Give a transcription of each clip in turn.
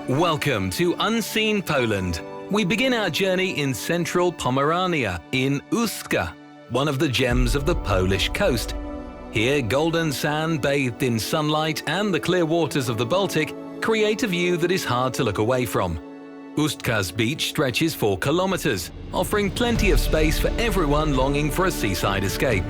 Welcome to Unseen Poland. We begin our journey in central Pomerania in Ustka, one of the gems of the Polish coast. Here, golden sand bathed in sunlight and the clear waters of the Baltic create a view that is hard to look away from. Ustka's beach stretches for kilometers, offering plenty of space for everyone longing for a seaside escape.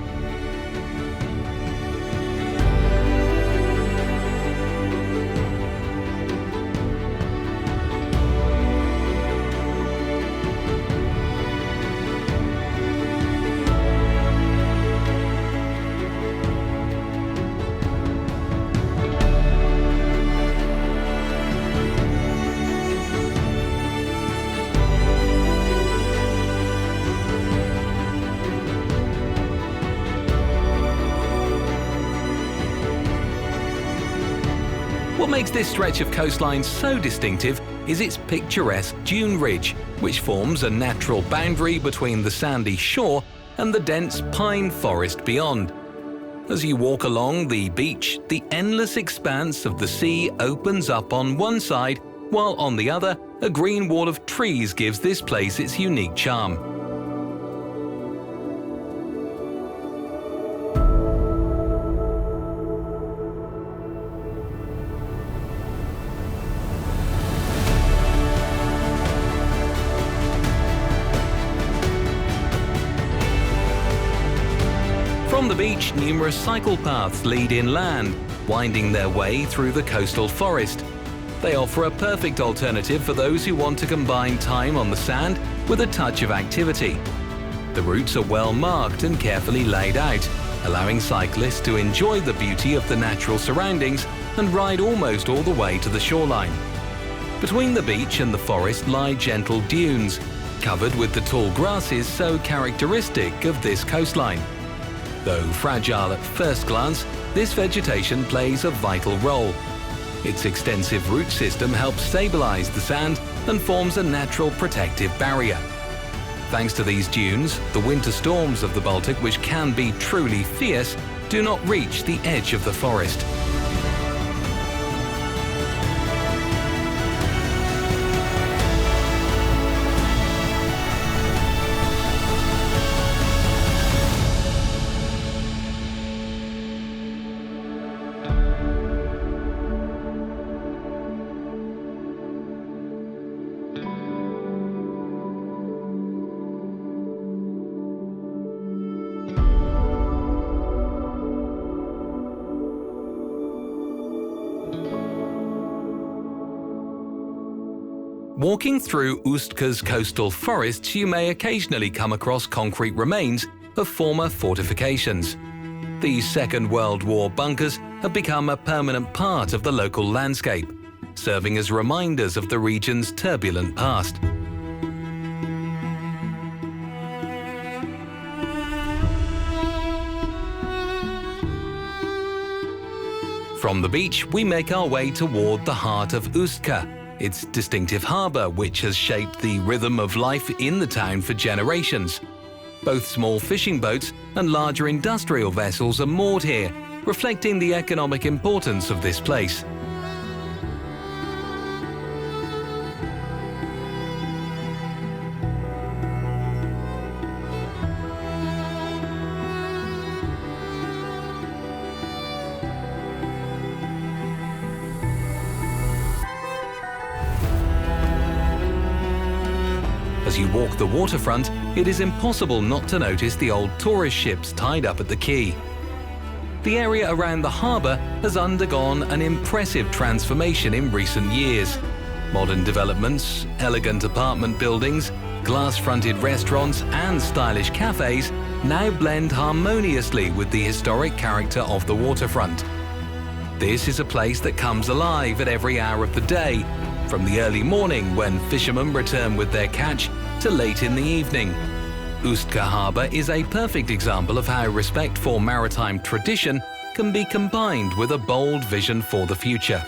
What makes this stretch of coastline so distinctive is its picturesque dune ridge, which forms a natural boundary between the sandy shore and the dense pine forest beyond. As you walk along the beach, the endless expanse of the sea opens up on one side, while on the other, a green wall of trees gives this place its unique charm. From the beach, numerous cycle paths lead inland, winding their way through the coastal forest. They offer a perfect alternative for those who want to combine time on the sand with a touch of activity. The routes are well marked and carefully laid out, allowing cyclists to enjoy the beauty of the natural surroundings and ride almost all the way to the shoreline. Between the beach and the forest lie gentle dunes, covered with the tall grasses so characteristic of this coastline. Though fragile at first glance, this vegetation plays a vital role. Its extensive root system helps stabilize the sand and forms a natural protective barrier. Thanks to these dunes, the winter storms of the Baltic, which can be truly fierce, do not reach the edge of the forest. Walking through Ustka's coastal forests, you may occasionally come across concrete remains of former fortifications. These Second World War bunkers have become a permanent part of the local landscape, serving as reminders of the region's turbulent past. From the beach, we make our way toward the heart of Ustka, its distinctive harbour which has shaped the rhythm of life in the town for generations. Both small fishing boats and larger industrial vessels are moored here, reflecting the economic importance of this place. As you walk the waterfront, it is impossible not to notice the old tourist ships tied up at the quay. The area around the harbour has undergone an impressive transformation in recent years. Modern developments, elegant apartment buildings, glass-fronted restaurants and stylish cafes now blend harmoniously with the historic character of the waterfront. This is a place that comes alive at every hour of the day, from the early morning when fishermen return with their catch to late in the evening. Ustka Harbour is a perfect example of how respect for maritime tradition can be combined with a bold vision for the future.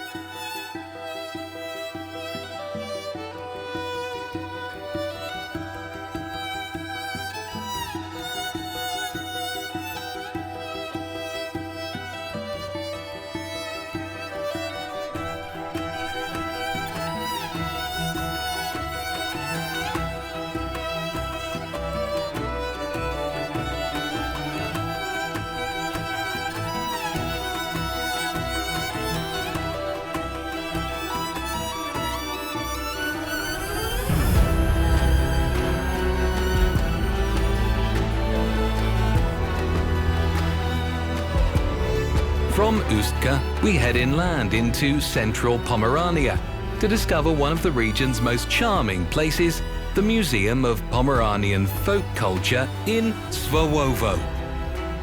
From Ustka, we head inland into central Pomerania to discover one of the region's most charming places, the Museum of Pomeranian Folk Culture in Słupia.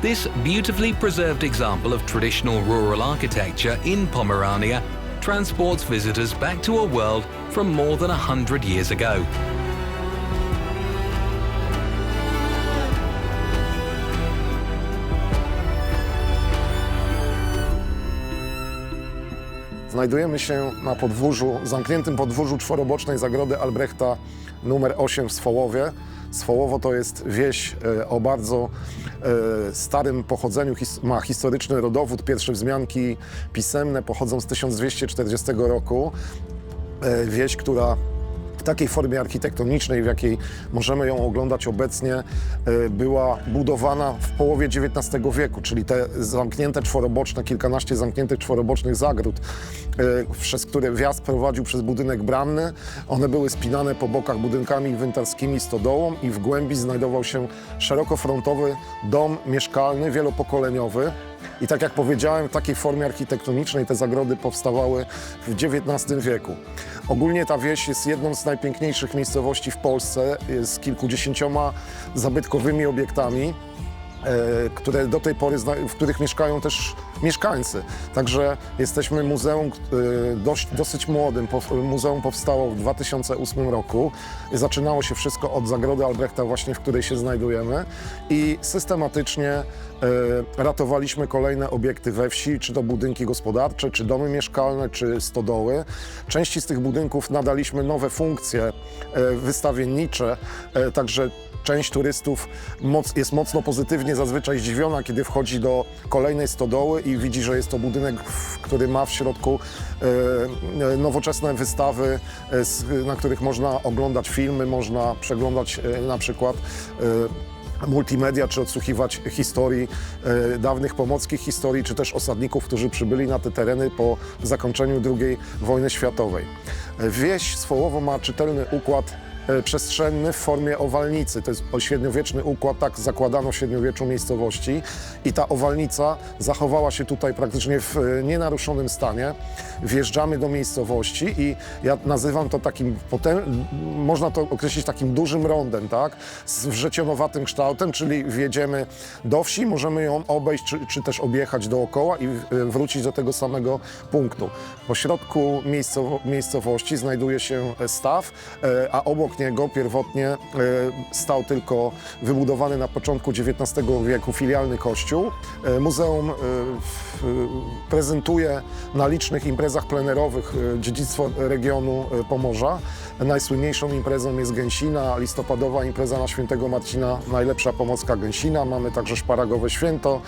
This beautifully preserved example of traditional rural architecture in Pomerania transports visitors back to a world from more than 100 years ago. Znajdujemy się na zamkniętym podwórzu czworobocznej zagrody Albrechta numer 8 w Swołowie. Swołowo to jest wieś o bardzo starym pochodzeniu, ma historyczny rodowód. Pierwsze wzmianki pisemne pochodzą z 1240 roku. Wieś, która w takiej formie architektonicznej, w jakiej możemy ją oglądać obecnie, była budowana w połowie XIX wieku, czyli te zamknięte czworoboczne, kilkanaście zamkniętych czworobocznych zagród, przez które wjazd prowadził przez budynek bramny. One były spinane po bokach budynkami inwentarskimi, stodołą i w głębi znajdował się szerokofrontowy dom mieszkalny, wielopokoleniowy. I tak jak powiedziałem, w takiej formie architektonicznej te zagrody powstawały w XIX wieku. Ogólnie ta wieś jest jedną z najpiękniejszych miejscowości w Polsce, z kilkudziesięcioma zabytkowymi obiektami, które do tej pory, w których mieszkają też mieszkańcy. Także jesteśmy muzeum dosyć młodym. Muzeum powstało w 2008 roku. Zaczynało się wszystko od zagrody Albrechta właśnie, w której się znajdujemy i systematycznie ratowaliśmy kolejne obiekty we wsi, czy to budynki gospodarcze, czy domy mieszkalne, czy stodoły. Części z tych budynków nadaliśmy nowe funkcje wystawiennicze, także część turystów jest mocno pozytywnie zazwyczaj zdziwiona, kiedy wchodzi do kolejnej stodoły i widzi, że jest to budynek, który ma w środku nowoczesne wystawy, na których można oglądać filmy, można przeglądać na przykład multimedia, czy odsłuchiwać historii, dawnych pomockich historii, czy też osadników, którzy przybyli na te tereny po zakończeniu II wojny światowej. Wieś Swołowo ma czytelny układ przestrzenny w formie owalnicy. To jest średniowieczny układ, tak zakładano w średniowieczu miejscowości i ta owalnica zachowała się tutaj praktycznie w nienaruszonym stanie. Wjeżdżamy do miejscowości i ja nazywam to takim, można to określić takim dużym rondem, tak? Z wrzecionowatym kształtem, czyli wjedziemy do wsi, możemy ją obejść czy też objechać dookoła i wrócić do tego samego punktu. Po środku miejscowości znajduje się staw, a obok niego pierwotnie stał tylko wybudowany na początku XIX wieku filialny kościół. Muzeum prezentuje na licznych imprezach plenerowych dziedzictwo regionu Pomorza. Najsłynniejszą imprezą jest gęsina, listopadowa impreza na Świętego Marcina, najlepsza pomorska gęsina. Mamy także szparagowe święto,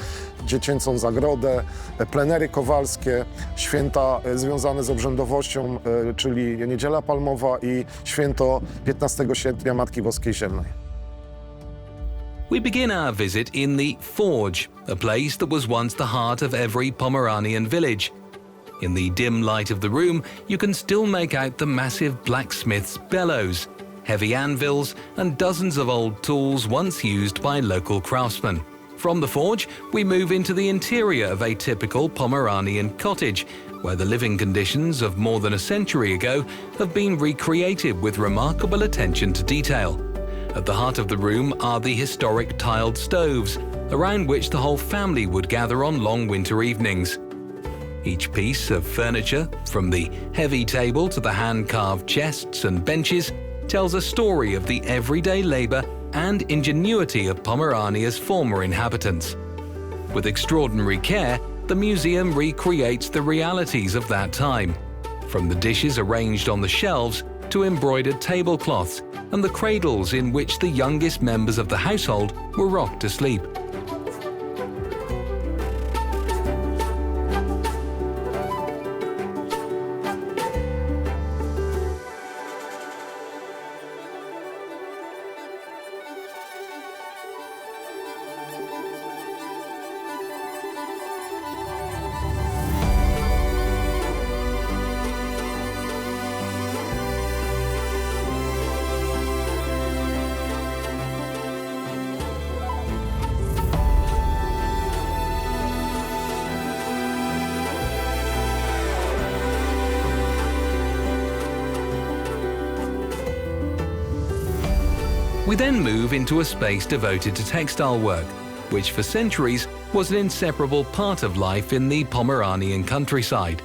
dziecięcą zagrodę, plenery kowalskie, święta związane z obrzędowością, czyli Niedziela Palmowa i święto 15 sierpnia Matki Boskiej Ziemnej. We begin our visit in the Forge, a place that was once the heart of every Pomeranian village. In the dim light of the room, you can still make out the massive blacksmith's bellows, heavy anvils, and dozens of old tools once used by local craftsmen. From the forge, we move into the interior of a typical Pomeranian cottage, where the living conditions of more than a century ago have been recreated with remarkable attention to detail. At the heart of the room are the historic tiled stoves, around which the whole family would gather on long winter evenings. Each piece of furniture, from the heavy table to the hand-carved chests and benches, tells a story of the everyday labour and ingenuity of Pomerania's former inhabitants. With extraordinary care, the museum recreates the realities of that time, from the dishes arranged on the shelves to embroidered tablecloths and the cradles in which the youngest members of the household were rocked to sleep. We then move into a space devoted to textile work, which for centuries was an inseparable part of life in the Pomeranian countryside.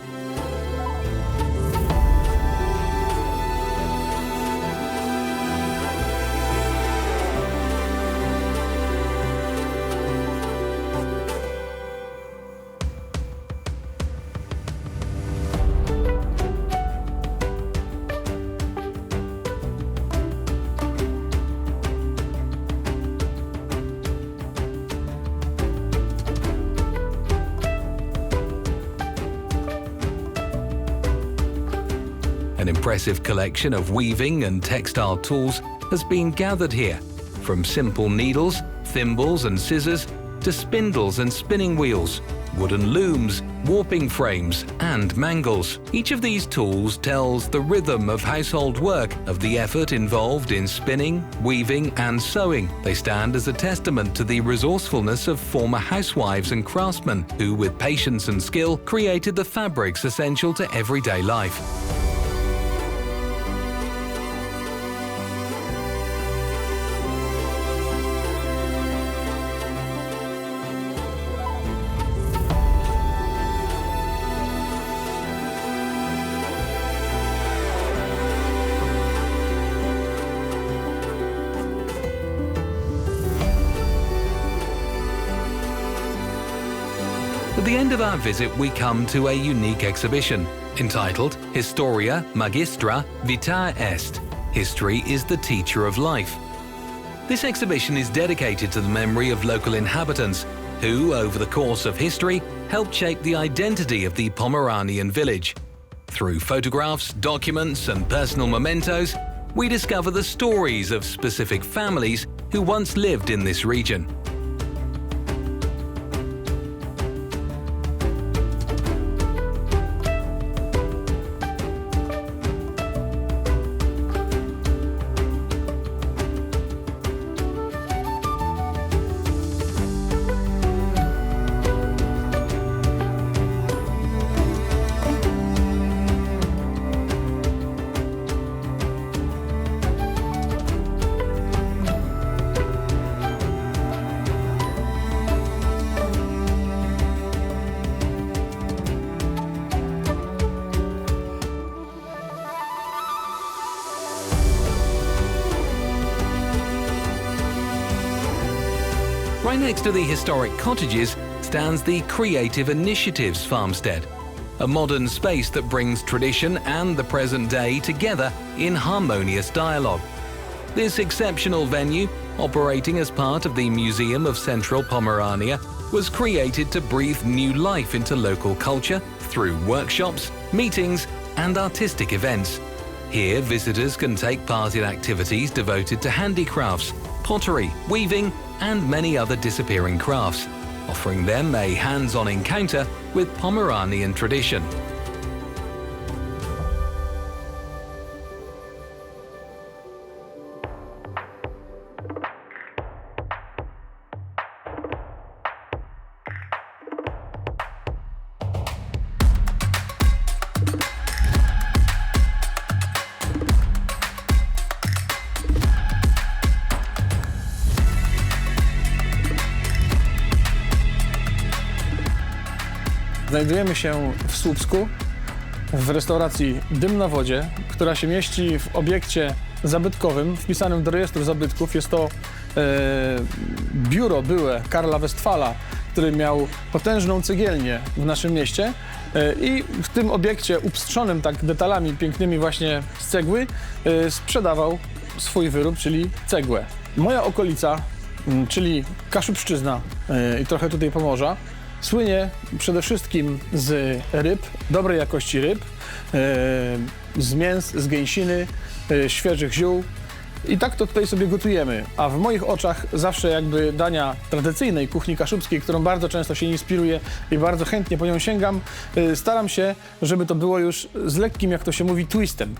An impressive collection of weaving and textile tools has been gathered here, from simple needles, thimbles and scissors, to spindles and spinning wheels, wooden looms, warping frames and mangles. Each of these tools tells the rhythm of household work, of the effort involved in spinning, weaving and sewing. They stand as a testament to the resourcefulness of former housewives and craftsmen who, with patience and skill, created the fabrics essential to everyday life. At the end of our visit, we come to a unique exhibition entitled Historia Magistra Vitae Est. History is the teacher of life. This exhibition is dedicated to the memory of local inhabitants who, over the course of history, helped shape the identity of the Pomeranian village. Through photographs, documents and personal mementos, we discover the stories of specific families who once lived in this region. Right next to the historic cottages stands the Creative Initiatives farmstead, a modern space that brings tradition and the present day together in harmonious dialogue. This exceptional venue, operating as part of the Museum of Central Pomerania, was created to breathe new life into local culture through workshops, meetings and artistic events. Here, visitors can take part in activities devoted to handicrafts, pottery, weaving and many other disappearing crafts, offering them a hands-on encounter with Pomeranian tradition. Znajdujemy się w Słupsku, w restauracji Dym na wodzie, która się mieści w obiekcie zabytkowym wpisanym do rejestru zabytków. Jest to biuro byłe Karla Westfala, który miał potężną cegielnię w naszym mieście i w tym obiekcie upstrzonym tak detalami pięknymi właśnie z cegły sprzedawał swój wyrób, czyli cegłę. Moja okolica, czyli Kaszubszczyzna i trochę tutaj Pomorza, słynie przede wszystkim z ryb, dobrej jakości ryb, z mięs, z gęsiny, świeżych ziół. I tak to tutaj sobie gotujemy, a w moich oczach zawsze jakby dania tradycyjnej kuchni kaszubskiej, którą bardzo często się inspiruję i bardzo chętnie po nią sięgam, staram się, żeby to było już z lekkim, jak to się mówi, twistem.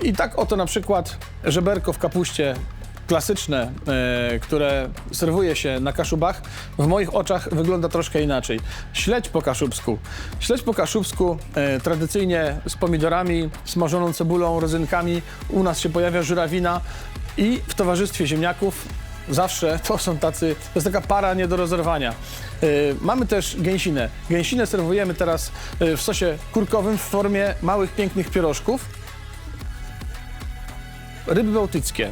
I tak oto na przykład żeberko w kapuście klasyczne, które serwuje się na Kaszubach, w moich oczach wygląda troszkę inaczej. Śledź po kaszubsku. Śledź po kaszubsku tradycyjnie z pomidorami, smażoną cebulą, rodzynkami. U nas się pojawia żurawina I w towarzystwie ziemniaków zawsze to jest taka para nie do rozerwania. Mamy też gęsinę. Gęsinę serwujemy teraz w sosie kurkowym w formie małych, pięknych pierożków. Ryby bałtyckie.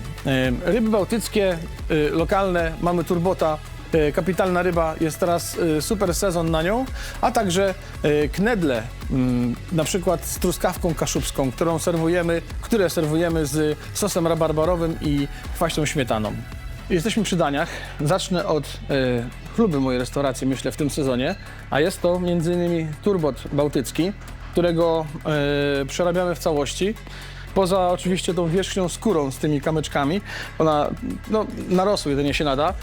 Ryby bałtyckie, lokalne, mamy turbota, kapitalna ryba, jest teraz super sezon na nią, a także knedle, na przykład z truskawką kaszubską, które serwujemy z sosem rabarbarowym i kwaśną śmietaną. Jesteśmy przy daniach. Zacznę od chluby mojej restauracji, myślę, w tym sezonie, a jest to m.in. turbot bałtycki, którego przerabiamy w całości. Poza oczywiście tą wierzchnią skórą z tymi kamyczkami, ona na rosół jedynie się nada.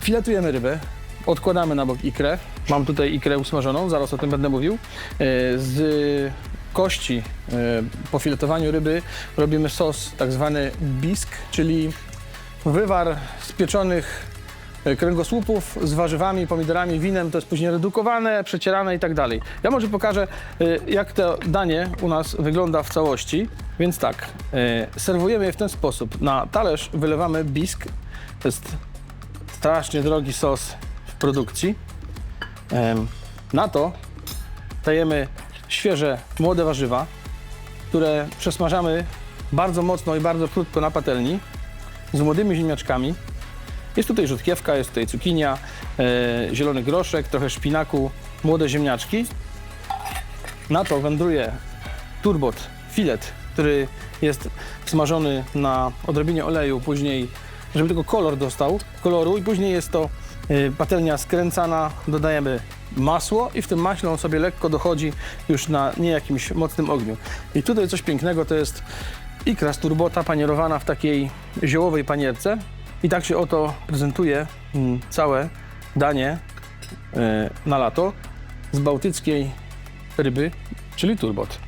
Filetujemy rybę, odkładamy na bok ikrę. Mam tutaj ikrę usmażoną, zaraz o tym będę mówił. Z kości po filetowaniu ryby robimy sos tak zwany bisk, czyli wywar z pieczonych kręgosłupów z warzywami, pomidorami, winem. To jest później redukowane, przecierane i tak dalej. Ja może pokażę, jak to danie u nas wygląda w całości. Więc tak, serwujemy je w ten sposób. Na talerz wylewamy bisk. To jest strasznie drogi sos w produkcji. Na to dajemy świeże, młode warzywa, które przesmażamy bardzo mocno i bardzo krótko na patelni z młodymi ziemniaczkami. Jest tutaj rzodkiewka, jest tutaj cukinia, zielony groszek, trochę szpinaku, młode ziemniaczki. Na to wędruje turbot, filet, który jest smażony na odrobinie oleju, później, żeby tylko kolor dostał koloru, i później jest to patelnia skręcana, dodajemy masło i w tym maśle on sobie lekko dochodzi już na nie jakimś mocnym ogniu. I tutaj coś pięknego, to jest ikra z turbota panierowana w takiej ziołowej panierce. I tak się oto prezentuje całe danie na lato z bałtyckiej ryby, czyli turbot.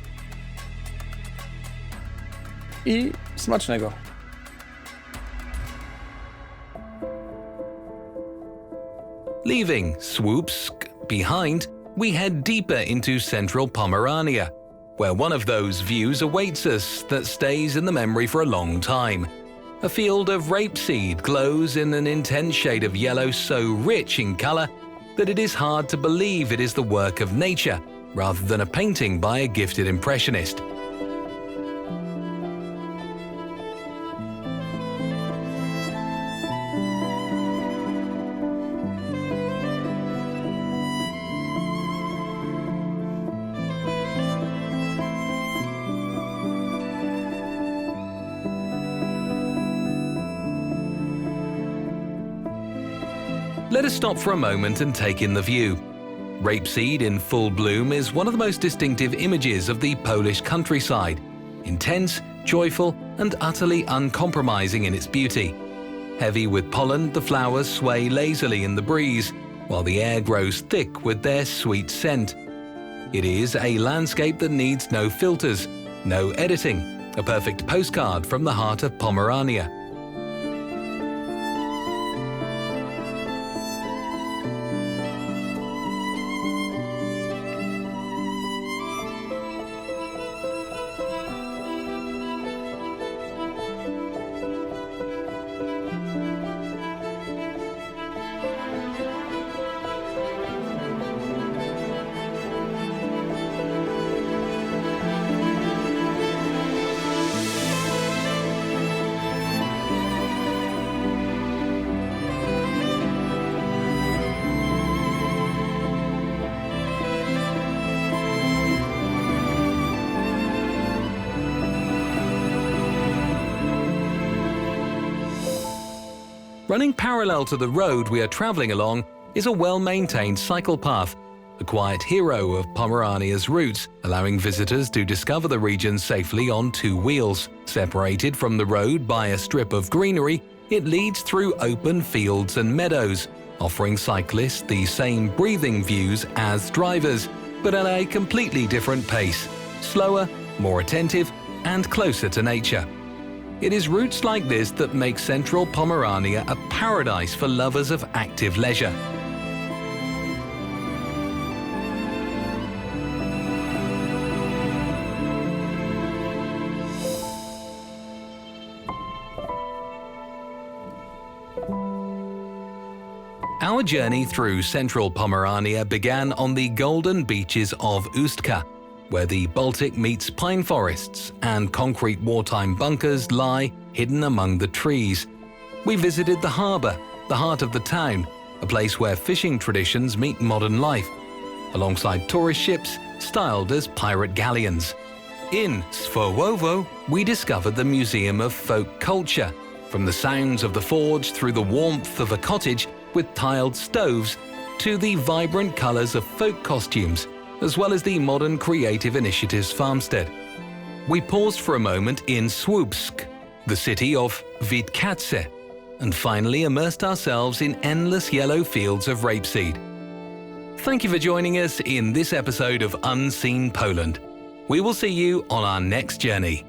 I smacznego. Leaving Słupsk behind, we head deeper into central Pomerania, where one of those views awaits us that stays in the memory for a long time. A field of rapeseed glows in an intense shade of yellow so rich in colour that it is hard to believe it is the work of nature rather than a painting by a gifted impressionist. Let us stop for a moment and take in the view. Rapeseed in full bloom is one of the most distinctive images of the Polish countryside. Intense, joyful, and utterly uncompromising in its beauty. Heavy with pollen, the flowers sway lazily in the breeze, while the air grows thick with their sweet scent. It is a landscape that needs no filters, no editing, a perfect postcard from the heart of Pomerania. Running parallel to the road we are travelling along is a well-maintained cycle path, a quiet hero of Pomerania's routes, allowing visitors to discover the region safely on two wheels. Separated from the road by a strip of greenery, it leads through open fields and meadows, offering cyclists the same breathing views as drivers, but at a completely different pace, slower, more attentive, and closer to nature. It is routes like this that make central Pomerania a paradise for lovers of active leisure. Our journey through central Pomerania began on the golden beaches of Ustka, where the Baltic meets pine forests and concrete wartime bunkers lie hidden among the trees. We visited the harbour, the heart of the town, a place where fishing traditions meet modern life, alongside tourist ships styled as pirate galleons. In Słupia, we discovered the Museum of Folk Culture, from the sounds of the forge through the warmth of a cottage with tiled stoves to the vibrant colours of folk costumes, as well as the modern Creative Initiatives farmstead. We paused for a moment in Słupsk, the city of Witkatce, and finally immersed ourselves in endless yellow fields of rapeseed. Thank you for joining us in this episode of Unseen Poland. We will see you on our next journey.